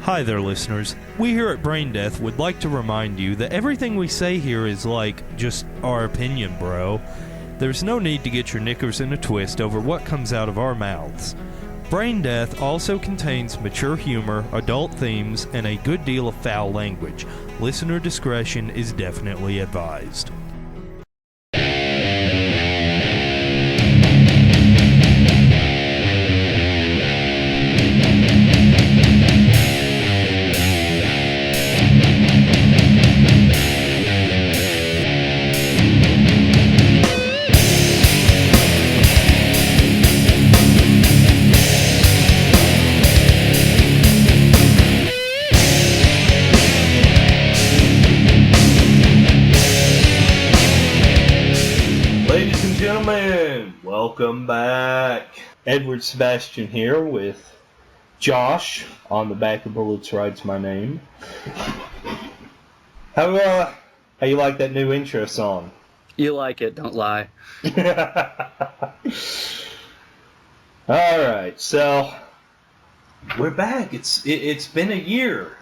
Hi there, listeners. We here at Brain Death would like to remind you that everything we say here is just our opinion, bro. There's no need to get your knickers in a twist over what comes out of our mouths. Brain Death also contains mature humor, adult themes, and a good deal of foul language. Listener discretion is definitely advised. Welcome back. Edward Sebastian here with Josh. On the back of Bullets Rides my name. How you like that new intro song? You like it, don't lie. Alright, so we're back. It's been a year.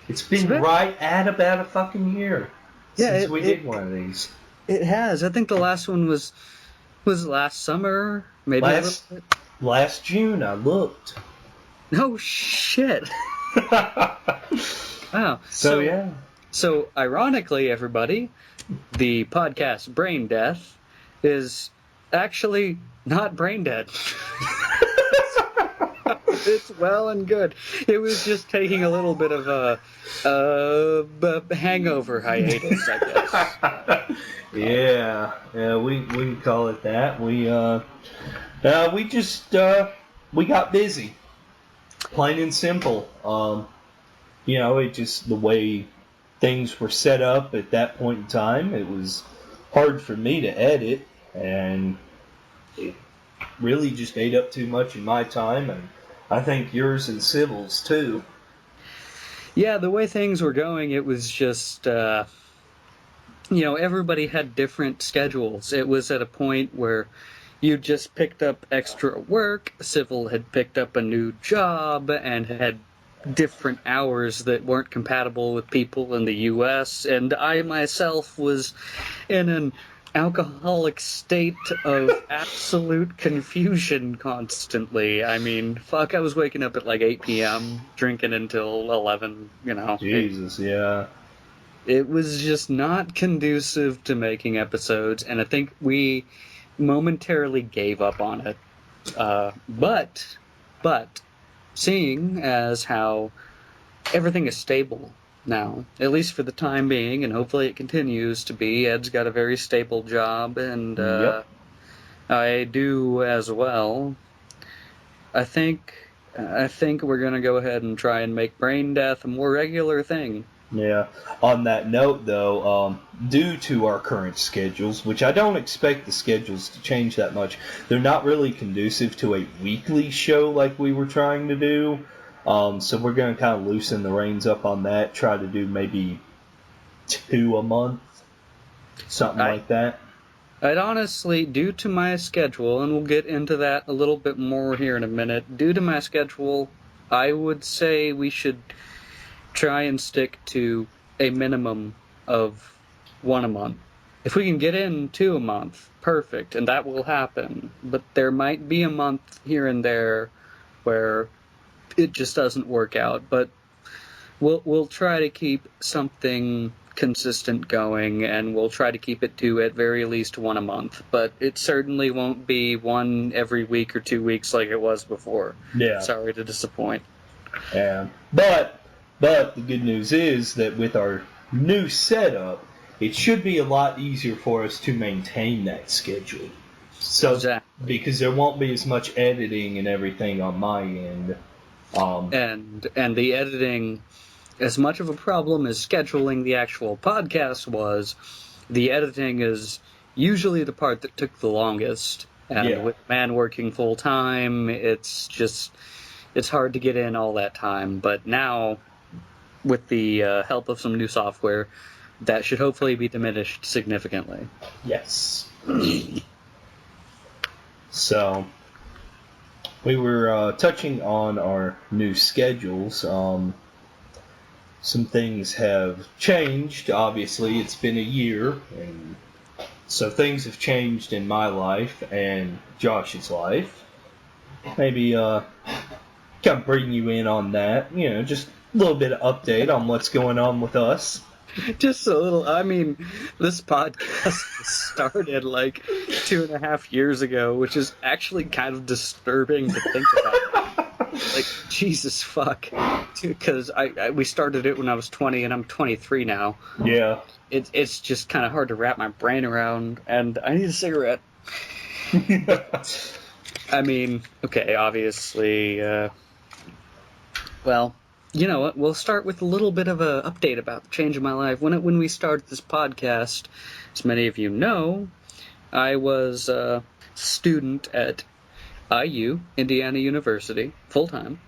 It's been right at about a fucking year since we did one of these. It has. I think the last one was last summer, maybe last June. I looked. No shit. Wow. So yeah. So ironically, everybody, the podcast Brain Death is actually not brain dead. It's well and good. It was just taking a little bit of a hangover hiatus, I guess. Yeah, we can call it that. We got busy, plain and simple. It just the way things were set up at that point in time. It was hard for me to edit, and it really just ate up too much of my time, and I think yours and Sybil's too. Yeah, the way things were going, it was just. Everybody had different schedules. It was at a point where you just picked up extra work. Civil had picked up a new job and had different hours that weren't compatible with people in the U.S. And I myself was in an alcoholic state of absolute confusion constantly. I mean, I was waking up at 8 p.m., drinking until 11, Jesus, yeah. It was just not conducive to making episodes, and I think we momentarily gave up on it. But seeing as how everything is stable now, at least for the time being, and hopefully it continues to be, Ed's got a very stable job, and yep. I do as well. I think we're going to go ahead and try and make Brain Death a more regular thing. Yeah. On that note, though, due to our current schedules, which I don't expect the schedules to change that much, they're not really conducive to a weekly show like we were trying to do. So we're going to kind of loosen the reins up on that, try to do maybe 2 a month, something like that. I'd honestly, due to my schedule, and we'll get into that a little bit more here in a minute, due to my schedule, I would say we should try and stick to a minimum of 1 a month. If we can get in 2 a month, perfect, and that will happen. But there might be a month here and there where it just doesn't work out. But we'll try to keep something consistent going, and we'll try to keep it to at very least 1 a month. But it certainly won't be 1 every week or 2 weeks like it was before. Yeah. Sorry to disappoint. Yeah. But the good news is that with our new setup, it should be a lot easier for us to maintain that schedule. So, exactly. Because there won't be as much editing and everything on my end. And the editing, as much of a problem as scheduling the actual podcast was, the editing is usually the part that took the longest. And with man working full time, it's hard to get in all that time. But now, with the help of some new software, that should hopefully be diminished significantly. Yes. So, we were touching on our new schedules. some things have changed. Obviously, it's been a year, and so things have changed in my life and Josh's life. Maybe kind of bring you in on that. Just a little bit of update on what's going on with us. Just a little. I mean, this podcast started like 2.5 years ago, which is actually kind of disturbing to think about. Like, Jesus fuck. Because we started it when I was 20 and I'm 23 now. Yeah. It's just kind of hard to wrap my brain around, and I need a cigarette. I mean, okay, obviously, well, you know what? We'll start with a little bit of an update about the change in my life. When we started this podcast, as many of you know, I was a student at IU, Indiana University, full-time,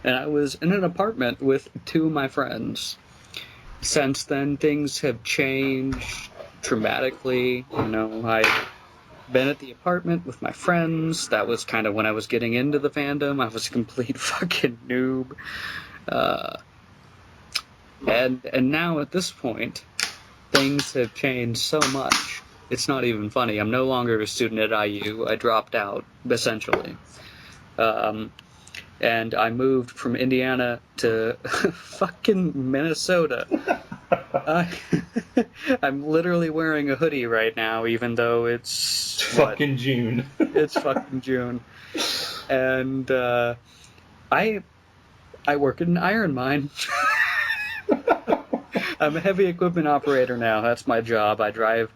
and I was in an apartment with 2 of my friends. Since then, things have changed dramatically. I've been at the apartment with my friends. That was kind of when I was getting into the fandom. I was a complete fucking noob. And now at this point, things have changed so much. It's not even funny. I'm no longer a student at IU. I dropped out, essentially. And I moved from Indiana to fucking Minnesota. I'm literally wearing a hoodie right now, even though it's fucking June. It's fucking June. And I work at an iron mine. I'm a heavy equipment operator now. That's my job. I drive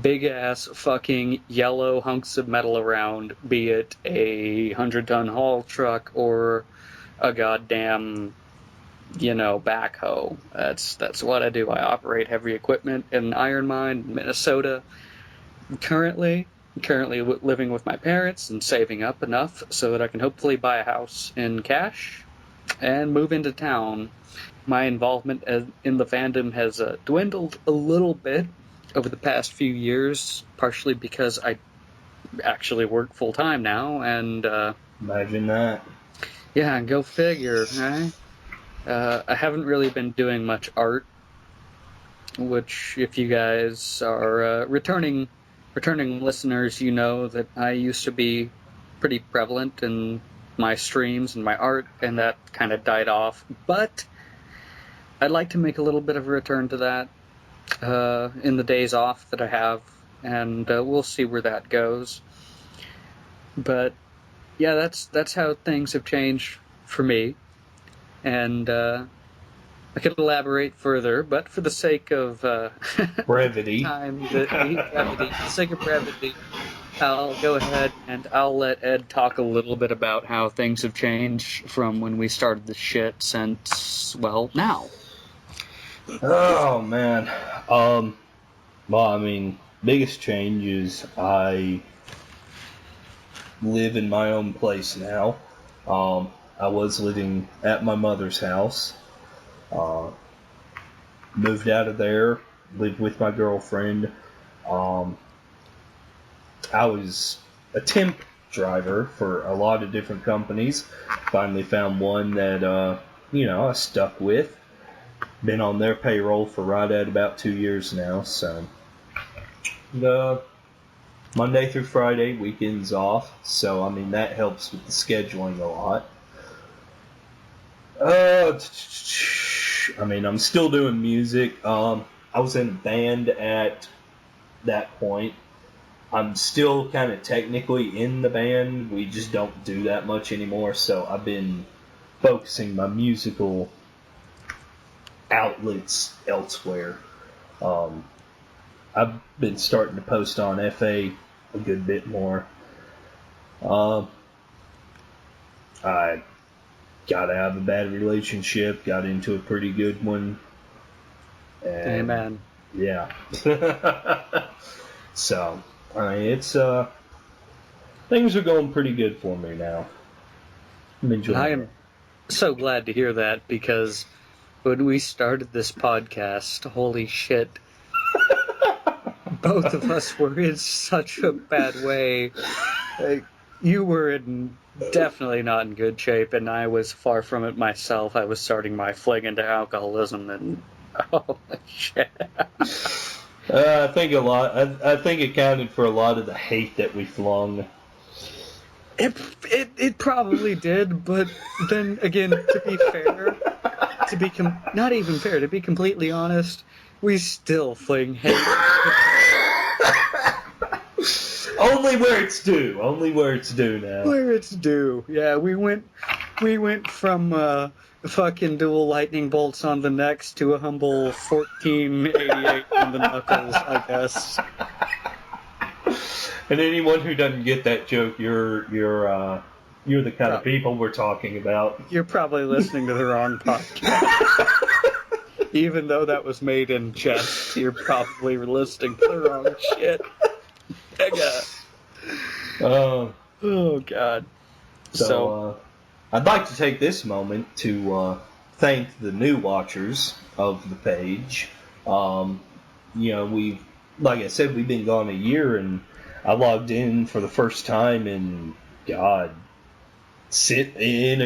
big-ass fucking yellow hunks of metal around, be it a 100-ton haul truck or a goddamn, backhoe. That's what I do. I operate heavy equipment in an iron mine in Minnesota. Currently living with my parents and saving up enough so that I can hopefully buy a house in cash and move into town. My involvement in the fandom has dwindled a little bit over the past few years, partially because I actually work full-time now, and imagine that. Yeah, go figure, right? I haven't really been doing much art, which, if you guys are returning listeners, you know that I used to be pretty prevalent in my streams and my art, and that kind of died off. But I'd like to make a little bit of a return to that in the days off that I have, and we'll see where that goes. But yeah, that's how things have changed for me, and I could elaborate further, but for the sake of brevity, for the sake of brevity, I'll go ahead and I'll let Ed talk a little bit about how things have changed from when we started the shit since, well, now. Oh, man. Well, I mean, biggest change is I live in my own place now. I was living at my mother's house. Moved out of there, lived with my girlfriend. I was a temp driver for a lot of different companies. Finally found one that, I stuck with. Been on their payroll for right at about 2 years now, so the Monday through Friday, weekends off, so I mean that helps with the scheduling a lot. I mean, I'm still doing music. I was in a band at that point. I'm still kind of technically in the band. We just don't do that much anymore, so I've been focusing my musical outlets elsewhere. I've been starting to post on FA a good bit more. I got out of a bad relationship, got into a pretty good one. And Amen. Yeah. So, I mean, it's things are going pretty good for me now. I'm enjoying I am so glad to hear that, because when we started this podcast, holy shit, both of us were in such a bad way. You were definitely not in good shape, and I was far from it myself. I was starting my fling into alcoholism, and holy shit. I think a lot. I think it counted for a lot of the hate that we flung. It probably did, but then again, to be fair, not even fair, to be completely honest, we still fling hate. Only where it's due. Only where it's due now. Where it's due. Yeah, we went from fucking dual lightning bolts on the necks to a humble 1488 on the knuckles, I guess. And anyone who doesn't get that joke, you're the kind of people we're talking about. You're probably listening to the wrong podcast. Even though that was made in jest, you're probably listening to the wrong shit. Oh God. So I'd like to take this moment to thank the new watchers of the page. Like I said, we've been gone a year, and I logged in for the first time in a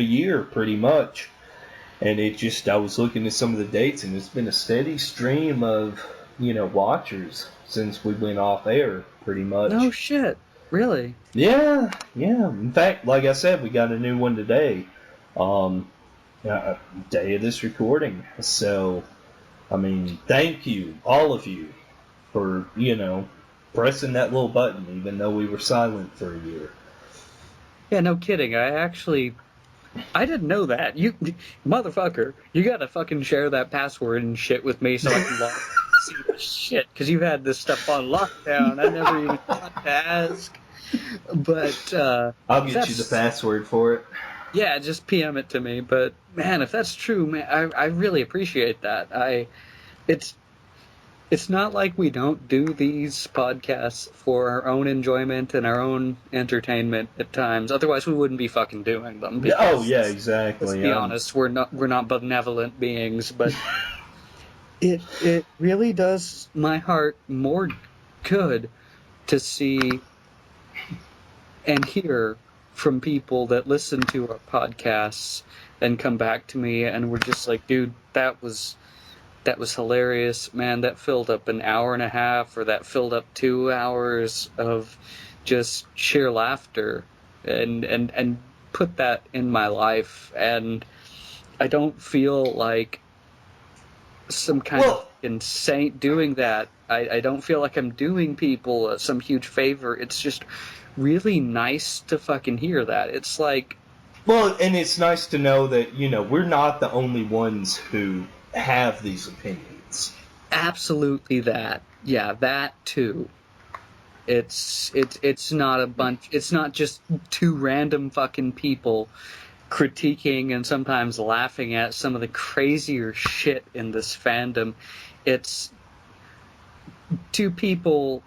year pretty much. And I was looking at some of the dates, and it's been a steady stream of, watchers since we went off air, pretty much. No shit. Really? Yeah. In fact, like I said, we got a new one today. Day of this recording. So, thank you, all of you, for, pressing that little button, even though we were silent for a year. Yeah, no kidding. I didn't know that. You motherfucker, you gotta fucking share that password and shit with me so I can see the shit, because you had this stuff on lockdown. I never even thought to ask. But I'll get you the password for it. Yeah, just PM it to me. But man, if that's true, man, I really appreciate that. It's not like we don't do these podcasts for our own enjoyment and our own entertainment at times. Otherwise, we wouldn't be fucking doing them. Oh yeah, exactly. Let's be honest, we're not benevolent beings, but it really does my heart more good to see and hear from people that listen to our podcasts and come back to me and we're just like, dude, that was hilarious, man. That filled up an hour and a half, or that filled up 2 hours of just sheer laughter, and put that in my life. And I don't feel like some kind of insane doing that. I don't feel like I'm doing people some huge favor. It's just really nice to fucking hear that. It's like... Well, and it's nice to know that, we're not the only ones who have these opinions. Absolutely that. Yeah, that too. It's not a bunch... It's not just two random fucking people critiquing and sometimes laughing at some of the crazier shit in this fandom. It's two people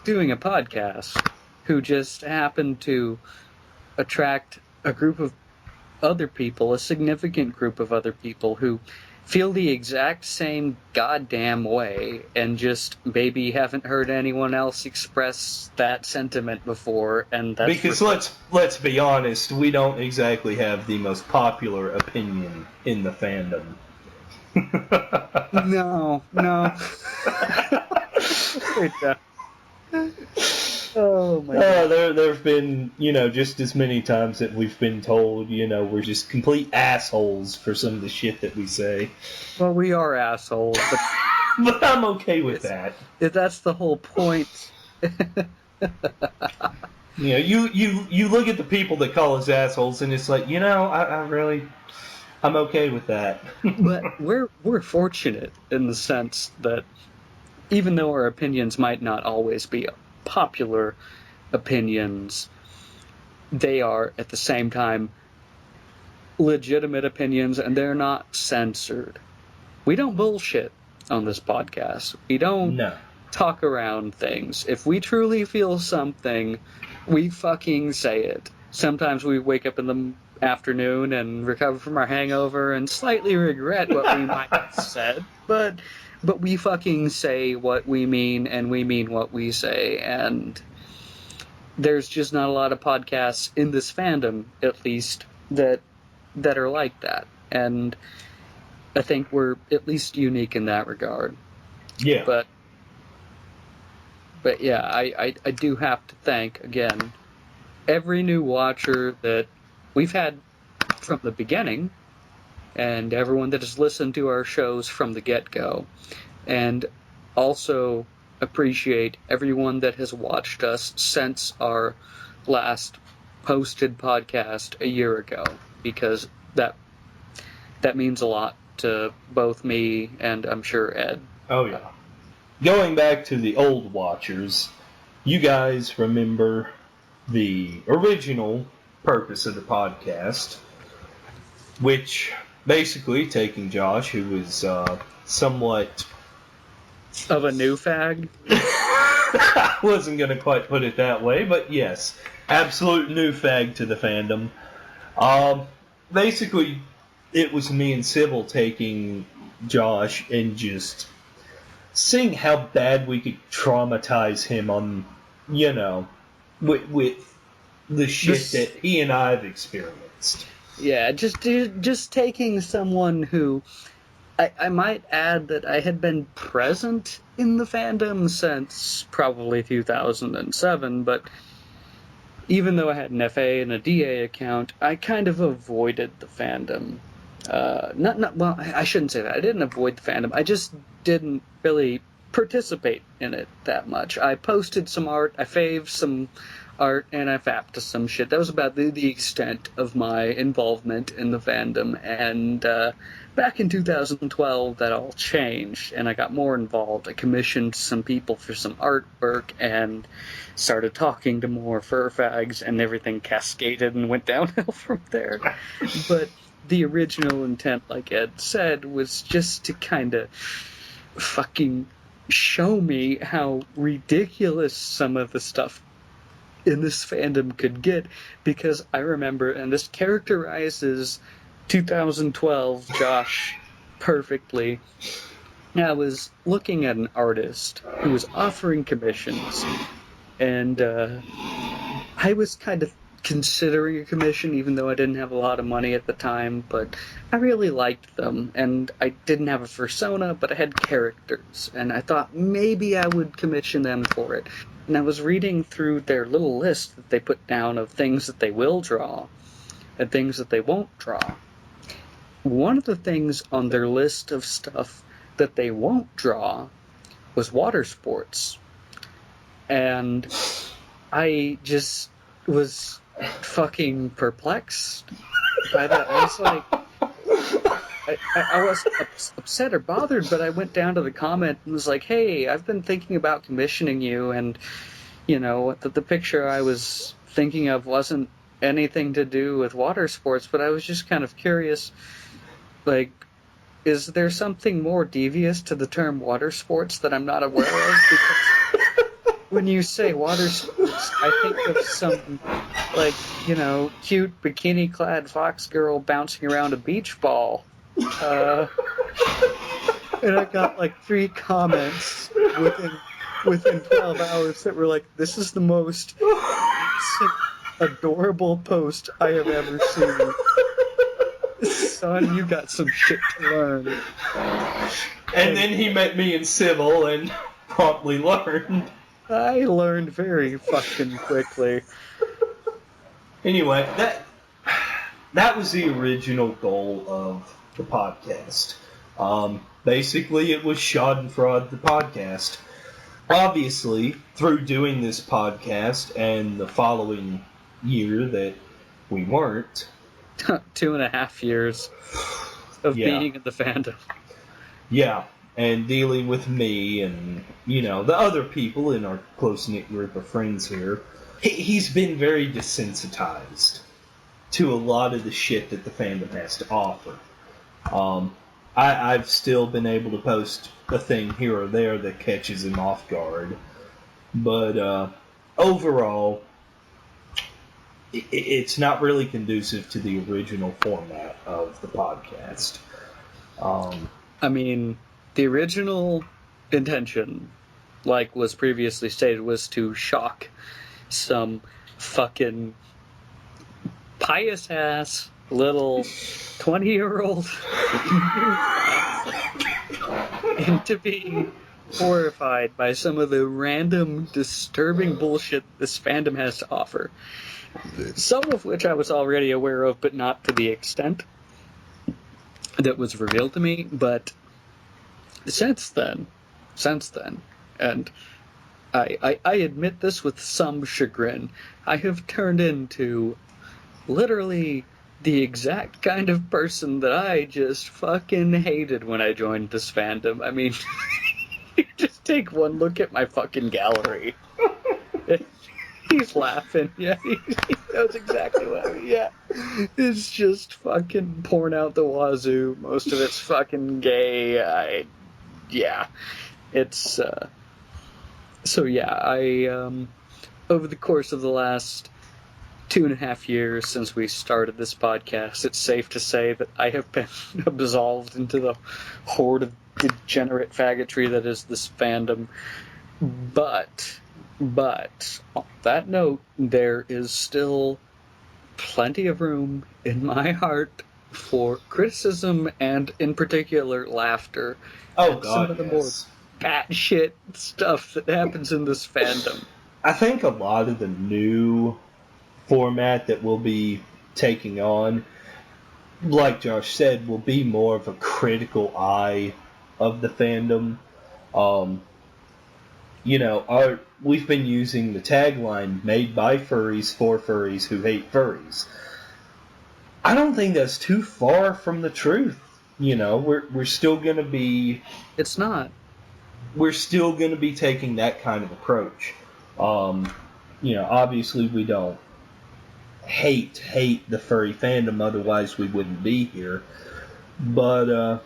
doing a podcast who just happen to attract a group of other people, a significant group of other people who feel the exact same goddamn way and just maybe haven't heard anyone else express that sentiment before. And that's because let's be honest, we don't exactly have the most popular opinion in the fandom. No. Oh my God. There've been, just as many times that we've been told, we're just complete assholes for some of the shit that we say. Well, we are assholes, but but I'm okay with that. That's the whole point. You look at the people that call us assholes, and it's like, I'm okay with that. But we're fortunate in the sense that even though our opinions might not always be popular opinions, they are at the same time legitimate opinions, and they're not censored. We don't bullshit on this podcast. We don't talk around things. If we truly feel something, we fucking say it. Sometimes we wake up in the afternoon and recover from our hangover and slightly regret what we might have said, but we fucking say what we mean, and we mean what we say. And there's just not a lot of podcasts in this fandom, at least, that are like that. And I think we're at least unique in that regard. Yeah. But yeah, I do have to thank, again, every new watcher that we've had from the beginning, and everyone that has listened to our shows from the get-go. And also appreciate everyone that has watched us since our last posted podcast a year ago, because that means a lot to both me and I'm sure Ed. Oh, yeah. Going back to the old watchers, you guys remember the original purpose of the podcast, which basically taking Josh, who was somewhat of a new fag. I wasn't going to quite put it that way, but yes, absolute new fag to the fandom. Basically, it was me and Sybil taking Josh and just seeing how bad we could traumatize him on, with the shit that he and I have experienced. Yeah, just taking someone who, I might add that I had been present in the fandom since probably 2007, but even though I had an FA and a DA account, I kind of avoided the fandom. Well, I shouldn't say that. I didn't avoid the fandom. I just didn't really participate in it that much. I posted some art, I faved some art, and I fapped some shit. That was about the extent of my involvement in the fandom. And back in 2012, that all changed, and I got more involved. I commissioned some people for some artwork, and started talking to more fur fags, and everything cascaded and went downhill from there. But the original intent, like Ed said, was just to kind of fucking show me how ridiculous some of the stuff in this fandom could get, because I remember, and this characterizes 2012 Josh perfectly, I was looking at an artist who was offering commissions, and I was kind of considering a commission, even though I didn't have a lot of money at the time, but I really liked them, and I didn't have a persona, but I had characters, and I thought maybe I would commission them for it. And I was reading through their little list that they put down of things that they will draw and things that they won't draw. One of the things on their list of stuff that they won't draw was water sports. And I just was fucking perplexed by that. I was like, I wasn't upset or bothered, but I went down to the comment and was like, hey, I've been thinking about commissioning you, and, the picture I was thinking of wasn't anything to do with water sports, but I was just kind of curious, like, is there something more devious to the term water sports that I'm not aware of? Because when you say water sports, I think of some, cute bikini-clad fox girl bouncing around a beach ball. And I got 3 comments within 12 hours that were like, this is the most adorable post I have ever seen. Son, you got some shit to learn. And then he met me in Sybil and promptly learned. I learned very fucking quickly. Anyway, that was the original goal of the podcast. Basically, it was Schadenfreude the podcast. Obviously, through doing this podcast and the following year that we weren't. 2.5 years of being in the fandom. Yeah, and dealing with me and, the other people in our close-knit group of friends here. He's been very desensitized to a lot of the shit that the fandom has to offer. I've still been able to post a thing here or there that catches him off guard. But overall, it's not really conducive to the original format of the podcast. The original intention, like was previously stated, was to shock some fucking pious ass little 20-year-old into being horrified by some of the random, disturbing bullshit this fandom has to offer. Some of which I was already aware of, but not to the extent that was revealed to me. But since then, and I admit this with some chagrin, I have turned into literally the exact kind of person that I just fucking hated when I joined this fandom. I mean, you just take one look at my fucking gallery. He's laughing. Yeah, he knows exactly what I mean. Yeah. It's just fucking porn out the wazoo. Most of it's fucking gay. Yeah. It's, so yeah, over the course of the last 2.5 years since we started this podcast, it's safe to say that I have been absolved into the horde of degenerate faggotry that is this fandom. But on that note, there is still plenty of room in my heart for criticism and, in particular, laughter. Oh, at God, some of the more yes. batshit stuff that happens in this fandom. I think a lot of the new format that we'll be taking on, like Josh said, will be more of a critical eye of the fandom. We've been using the tagline "Made by furries for furries who hate furries." I don't think that's too far from the truth. We're still going to be. It's not. We're still going to be taking that kind of approach. Obviously we don't hate the furry fandom, otherwise we wouldn't be here. But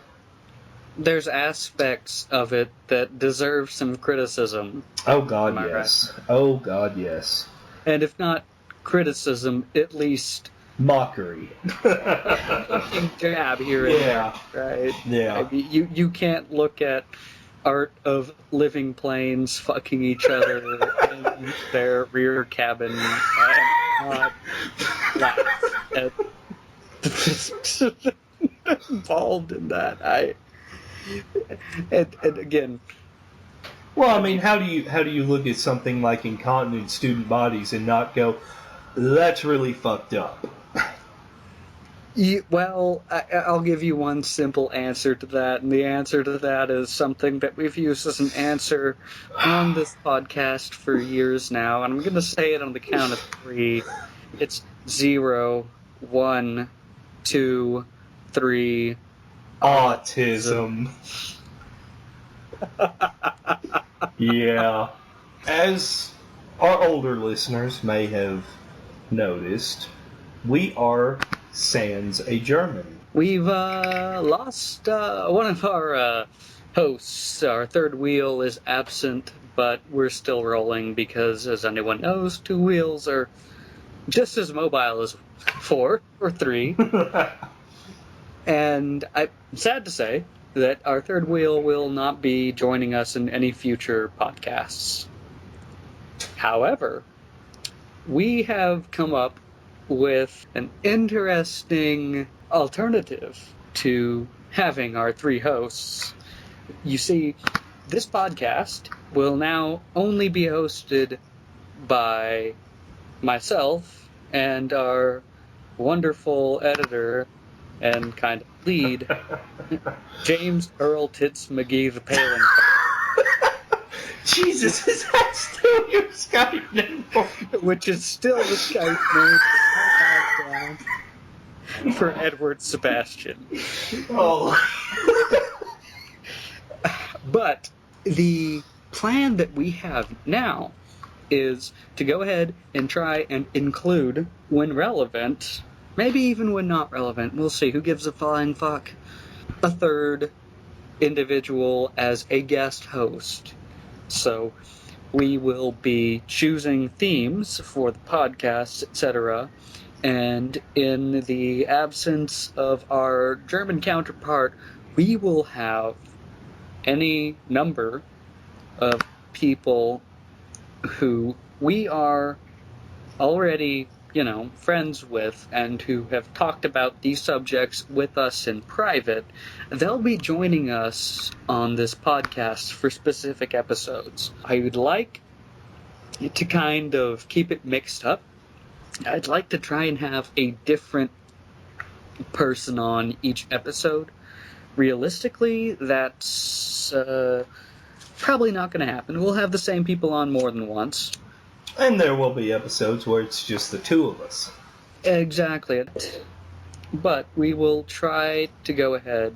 there's aspects of it that deserve some criticism. Oh God, Am I yes. right? Oh God, yes. And if not criticism, at least Mockery. fucking jab here and Yeah. there, right? Yeah. I mean, you can't look at art of living planes fucking each other in their rear cabin and not laugh at involved in that. And again, Well, I mean, how do you look at something like incontinent student bodies and not go, that's really fucked up? I'll give you one simple answer to that, and the answer to that is something that we've used as an answer on this podcast for years now, and I'm going to say it on the count of 3. It's 0, 1, 2, 3. Autism. Yeah. As our older listeners may have noticed, we are sans a German. We've lost one of our hosts. Our third wheel is absent, but we're still rolling because, as anyone knows, 2 wheels are just as mobile as 4 or 3. And I'm sad to say that our third wheel will not be joining us in any future podcasts. However, we have come up with an interesting alternative to having our 3 hosts. You see, this podcast will now only be hosted by myself and our wonderful editor and kind of lead, James Earl Tits McGee the Palin. Jesus, is that still your Skype name? Which is still the Skype name for Edward Sebastian. Oh. But the plan that we have now is to go ahead and try and include, when relevant, maybe even when not relevant, we'll see, who gives a flying fuck, a third individual as a guest host. So we will be choosing themes for the podcast, etc., and in the absence of our German counterpart, we will have any number of people who we are already, friends with and who have talked about these subjects with us in private, they'll be joining us on this podcast for specific episodes. I would like to kind of keep it mixed up. I'd like to try and have a different person on each episode. Realistically, that's probably not going to happen. We'll have the same people on more than once. And there will be episodes where it's just the two of us. Exactly. But we will try to go ahead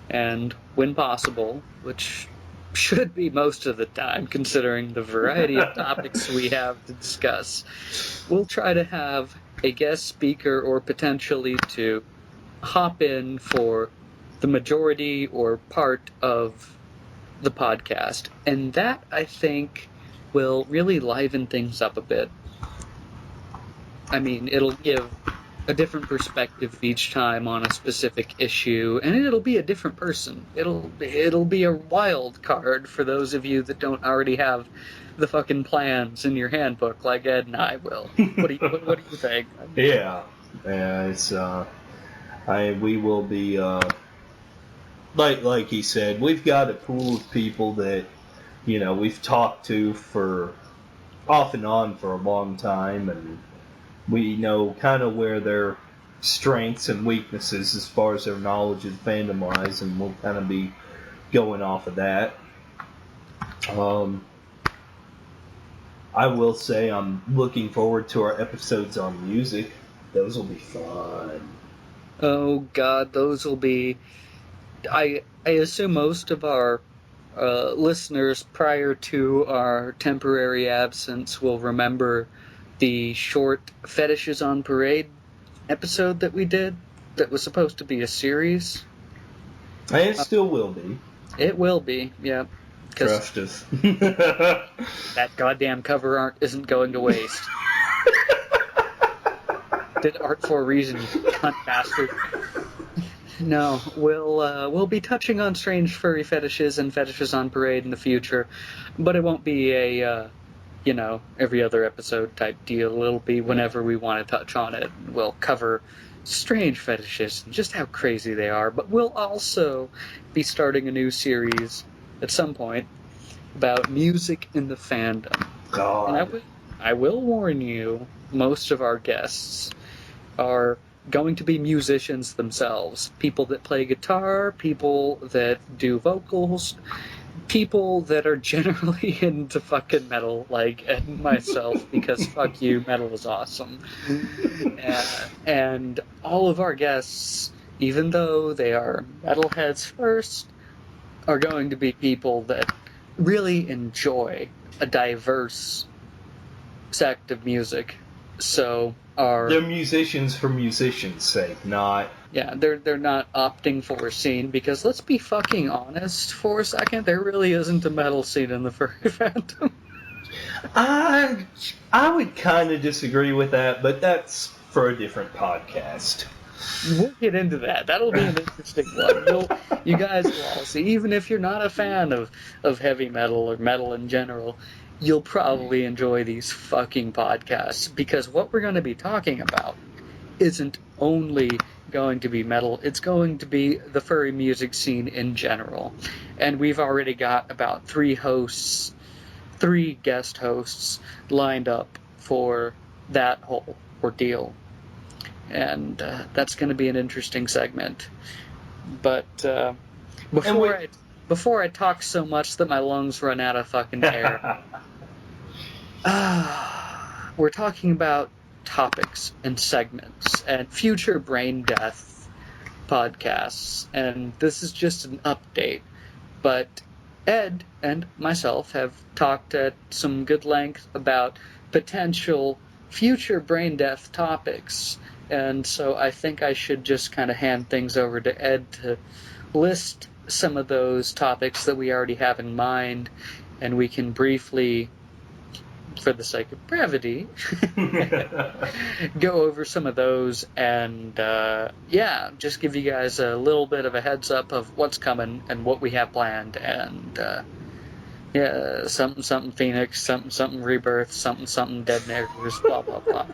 and, when possible, which should be most of the time considering the variety of topics we have to discuss, we'll try to have a guest speaker or potentially to hop in for the majority or part of the podcast. And that, I think, will really liven things up a bit. I mean, it'll give a different perspective each time on a specific issue, and it'll be a different person. It'll be a wild card for those of you that don't already have the fucking plans in your handbook like Ed and I will. What do you think? Yeah, it's we will be like he said, we've got a pool of people that we've talked to for off and on for a long time, and we know kind of where their strengths and weaknesses as far as their knowledge of fandom lies, and we'll kind of be going off of that. I will say I'm looking forward to our episodes on music. Those will be fun. Oh God, those will be. I assume most of our listeners prior to our temporary absence will remember the short Fetishes on Parade episode that we did that was supposed to be a series. And it still will be. It will be, yeah. Trust us. That goddamn cover art isn't going to waste. Did art for a reason, you cunt bastard. No, we'll be touching on strange furry fetishes and Fetishes on Parade in the future, but it won't be a every other episode type deal. It'll be whenever we want to touch on it. We'll cover strange fetishes and just how crazy they are, but we'll also be starting a new series at some point about music in the fandom. God. And I will warn you, most of our guests are going to be musicians themselves. People that play guitar, people that do vocals, people that are generally into fucking metal, like Ed and myself, because fuck you, metal is awesome. And all of our guests, even though they are metalheads first, are going to be people that really enjoy a diverse sect of music. So they're musicians for musicians' sake, not... Yeah, they're not opting for a scene, because let's be fucking honest for a second, there really isn't a metal scene in the furry fandom. I would kind of disagree with that, but that's for a different podcast. We'll get into that. That'll be an interesting one. You guys will all see, even if you're not a fan of heavy metal or metal in general, you'll probably enjoy these fucking podcasts, because what we're going to be talking about isn't only going to be metal, it's going to be the furry music scene in general. And we've already got about 3 guest hosts lined up for that whole ordeal. And that's going to be an interesting segment. But before I talk so much that my lungs run out of fucking air, we're talking about topics and segments and future Brain Death podcasts, and this is just an update. But Ed and myself have talked at some good length about potential future Brain Death topics, and so I think I should just kind of hand things over to Ed to list some of those topics that we already have in mind, and we can briefly, for the sake of brevity, go over some of those and, just give you guys a little bit of a heads up of what's coming and what we have planned, and Yeah, something something Phoenix, something something Rebirth, something something Dead Niggers, blah blah blah.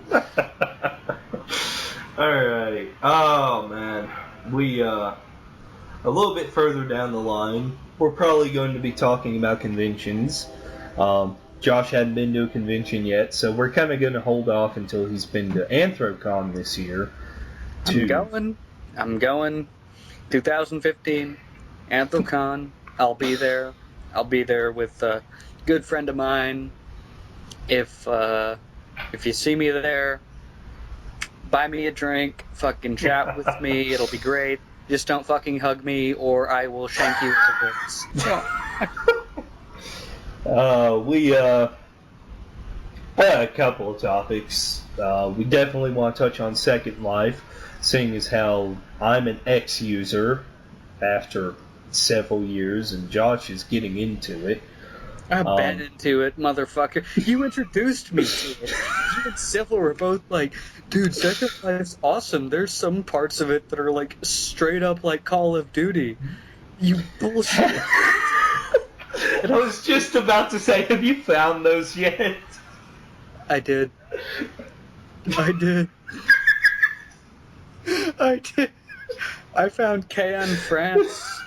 Alrighty. Oh man. We a little bit further down the line, we're probably going to be talking about conventions. Josh hadn't been to a convention yet, so we're kind of going to hold off until he's been to Anthrocon this year. I'm going. 2015, Anthrocon. I'll be there. I'll be there with a good friend of mine. If you see me there, buy me a drink, fucking chat with me. It'll be great. Just don't fucking hug me, or I will shank you with a We had a couple of topics. We definitely want to touch on Second Life, seeing as how I'm an ex-user after several years, and Josh is getting into it. I've been into it, motherfucker. You introduced me to it. You and Civil were both like, dude, Second Life's awesome. There's some parts of it that are like straight up like Call of Duty. You bullshit. I was just about to say, have you found those yet? I did. I found Caen, France,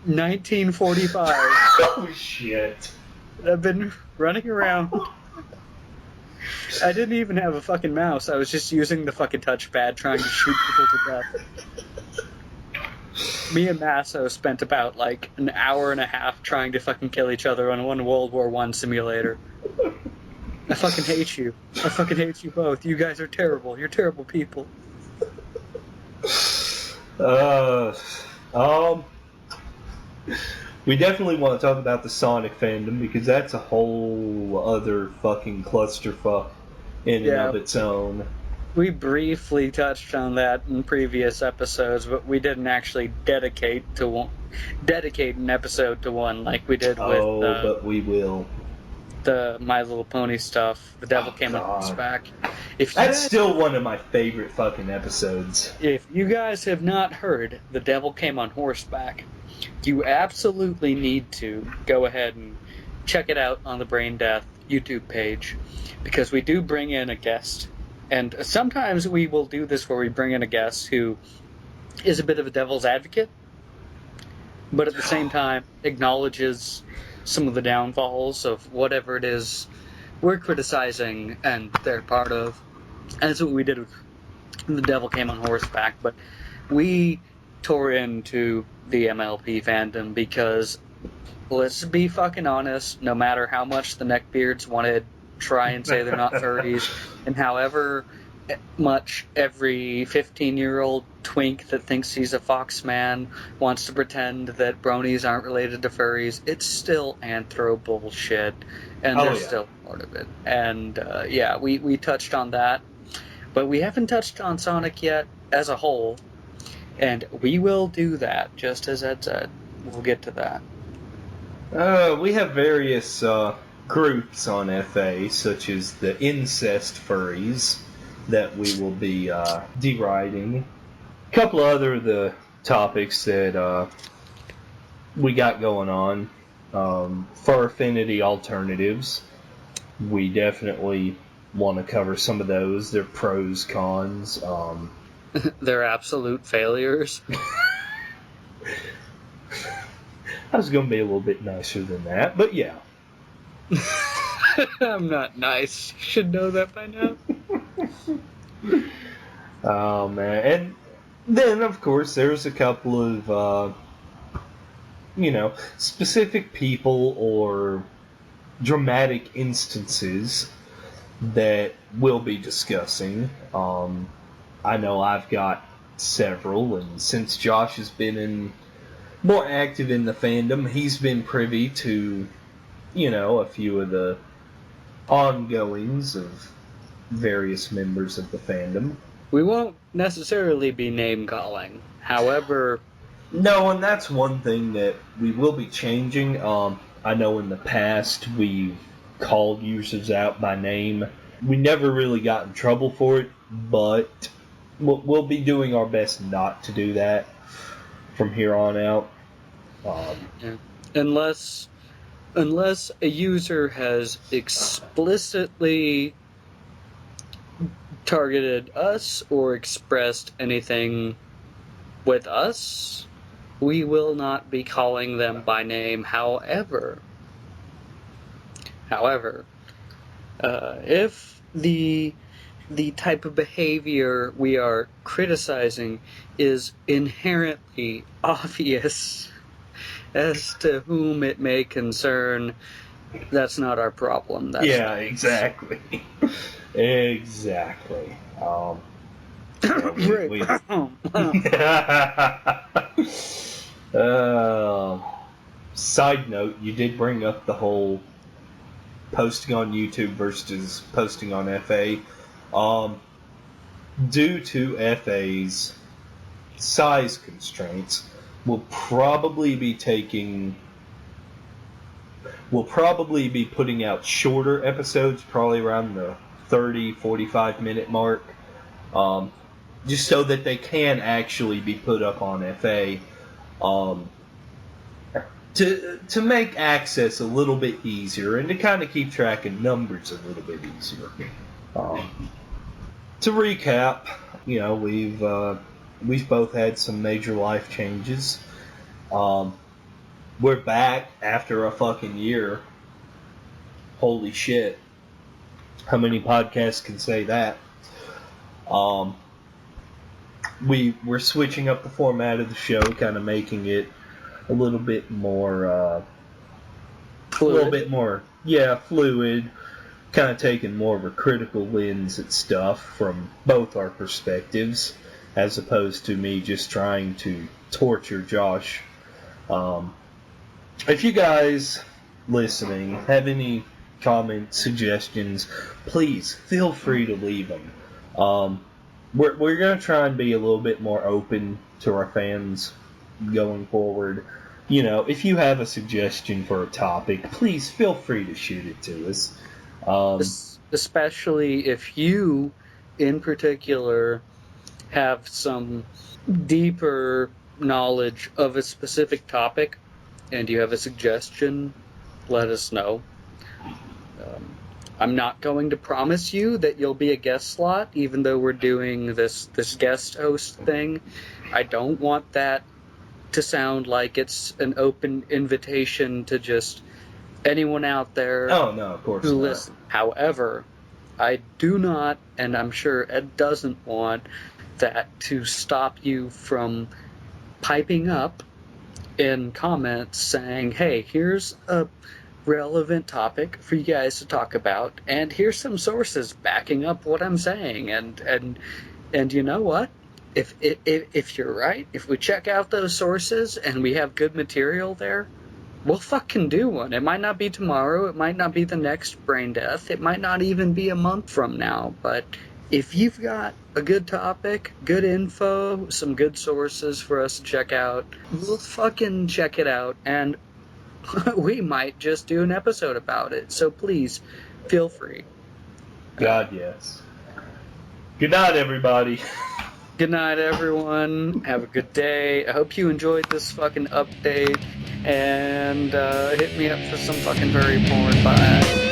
1945. Oh shit. I've been running around. I didn't even have a fucking mouse. I was just using the fucking touchpad trying to shoot people to death. Me and Masso spent about like an hour and a half trying to fucking kill each other on one World War I simulator. I fucking hate you. I fucking hate you both. You guys are terrible. You're terrible people. We definitely want to talk about the Sonic fandom because that's a whole other fucking clusterfuck in and of its own. We briefly touched on that in previous episodes, but we didn't actually dedicate an episode to one like we did with. But we will. The My Little Pony stuff. The Devil Came on Horseback. That's still one of my favorite fucking episodes. If you guys have not heard The Devil Came on Horseback, you absolutely need to go ahead and check it out on the Brain Death YouTube page, because we do bring in a guest. And sometimes we will do this where we bring in a guest who is a bit of a devil's advocate, but at the same time acknowledges some of the downfalls of whatever it is we're criticizing and they're part of. And that's what we did with The Devil Came on Horseback. But we tore into the MLP fandom because, let's be fucking honest, no matter how much the neckbeards want to try and say they're not furries, and however much every 15-year-old twink that thinks he's a fox man wants to pretend that bronies aren't related to furries, it's still anthro bullshit, and they're still part of it. And we touched on that, but we haven't touched on Sonic yet as a whole, and we will do that, just as Ed said. We'll get to that. We have various groups on FA, such as the incest furries, that we will be deriding. A couple of other the topics that we got going on. Fur affinity alternatives. We definitely want to cover some of those. Their pros, cons. They're absolute failures. I was going to be a little bit nicer than that, but yeah. I'm not nice. You should know that by now. Oh, man. And then, of course, there's a couple of, specific people or dramatic instances that we'll be discussing. I know I've got several, and since Josh has been more active in the fandom, he's been privy to, a few of the ongoings of various members of the fandom. We won't necessarily be name-calling. However... No, and that's one thing that we will be changing. I know in the past we've called users out by name. We never really got in trouble for it, but we'll be doing our best not to do that from here on out. Unless unless a user has explicitly targeted us or expressed anything with us, we will not be calling them by name. However, if the type of behavior we are criticizing is inherently obvious as to whom it may concern, that's not our problem. That's exactly. Exactly. Side note, you did bring up the whole posting on YouTube versus posting on FA. Due to FA's size constraints, we'll probably be putting out shorter episodes, probably around the 30-45 minute mark, just so that they can actually be put up on FA, to make access a little bit easier and to kind of keep track of numbers a little bit easier. To recap, we've both had some major life changes. We're back after a fucking year. Holy shit. How many podcasts can say that? We're switching up the format of the show, kind of making it a little bit more, fluid, kind of taking more of a critical lens at stuff from both our perspectives, as opposed to me just trying to torture Josh. If you guys listening have any comments, suggestions, please feel free to leave them. We're going to try and be a little bit more open to our fans going forward. If you have a suggestion for a topic, please feel free to shoot it to us. Especially if you, in particular, have some deeper knowledge of a specific topic and you have a suggestion, let us know. I'm not going to promise you that you'll be a guest slot, even though we're doing this guest host thing. I don't want that to sound like it's an open invitation to just anyone out there. Oh, no, of course who not. Listen. However, I do not, and I'm sure Ed doesn't want that to stop you from piping up in comments saying, hey, here's a relevant topic for you guys to talk about, and here's some sources backing up what I'm saying, and you know what? If you're right, if we check out those sources and we have good material there, we'll fucking do one. It might not be tomorrow, it might not be the next Brain Death, it might not even be a month from now, but if you've got a good topic, good info, some good sources for us to check out, we'll fucking check it out, and we might just do an episode about it. So please, feel free. God, yes. Good night, everybody. Good night, everyone. Have a good day. I hope you enjoyed this fucking update, and hit me up for some fucking furry porn. Bye.